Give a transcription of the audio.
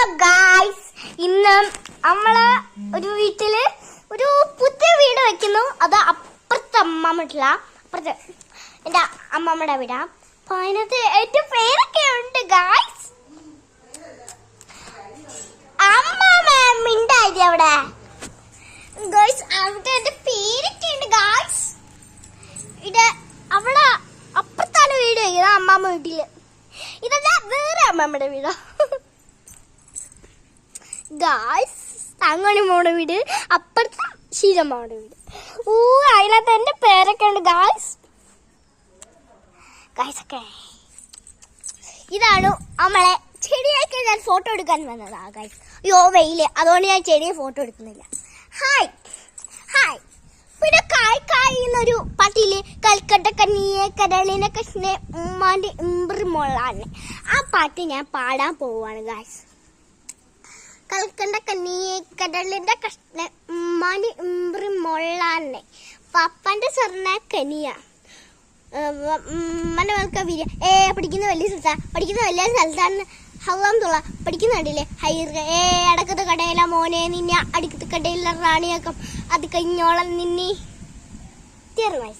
Hello guys, ഇന്ന് നമ്മള് ഒരു വീട്ടില് ഒരു പുതിയ വീട് വെക്കുന്നു. അത് അപ്പുറത്തെ അമ്മമ്മ അപ്പുറത്തെ എന്റെ അമ്മമ്മയുടെ വീടാ. അപ്പൊ അതിനകത്ത് ഏറ്റവും പേരൊക്കെ ഉണ്ട് ഗായ്സ്. അമ്മമ്മ മിണ്ടായി അവിടെ ഗായ്സ്. അവിടെ എന്റെ പേരൊക്കെ ഉണ്ട് ഗായ്സ്. ഇത് അവിടെ അപ്പുറത്താണ് വീട് വെക്കുന്നത്, അമ്മമ്മ വീട്ടില്. ഇതെന്താ വേറെ അമ്മമ്മയുടെ വീടാ ഗായ്സ്. തങ്ങണി മോടെ വീട്, അപ്പുറത്തെ ശീലമ്മയുടെ വീട്. അതിനകത്ത് എന്റെ പേരൊക്കെ ഉണ്ട് ഗായ്സ്. ഗായ്സ് ഒക്കെ ഇതാണ് നമ്മളെ ചെടിയൊക്കെ ഞാൻ ഫോട്ടോ എടുക്കാൻ വന്നതാ ഗായ്സ്. അയ്യോ വെയില്, അതുകൊണ്ട് ഞാൻ ചെടിയെ ഫോട്ടോ എടുക്കുന്നില്ല. Hi hi. പിന്നെ കായ് കായ് എന്നൊരു പാട്ടില് കൽക്കട്ട കന്നിയെ കടലിനെ കഷ്ണെ ഉമ്മാന്റെ ഇമ്പ്രി മൊള്ളാണ്. ആ പാട്ട് ഞാൻ പാടാൻ പോവാണ് ഗായ്സ്. കൽക്കണ്ട കന്നിയെ കടലിന്റെ കഷ്ണ ഉമ്മാന്റെ ഇമ്പ്രി മൊള്ളാണ്. പപ്പന്റെ സ്വർണ്ണ കനിയ വിരിയ പഠിക്കുന്ന വലിയ സ്ഥലത്താണ് ഹവാന്തുള്ള പഠിക്കുന്നുണ്ടല്ലേ. ഹൈർ അടക്കത്തെ കടയില മോനെ നിന്നെ അടിക്കത്തെ കടയിലെ റാണിയാക്കം അത് കഴിഞ്ഞോളം നിന്നി തീർന്നു.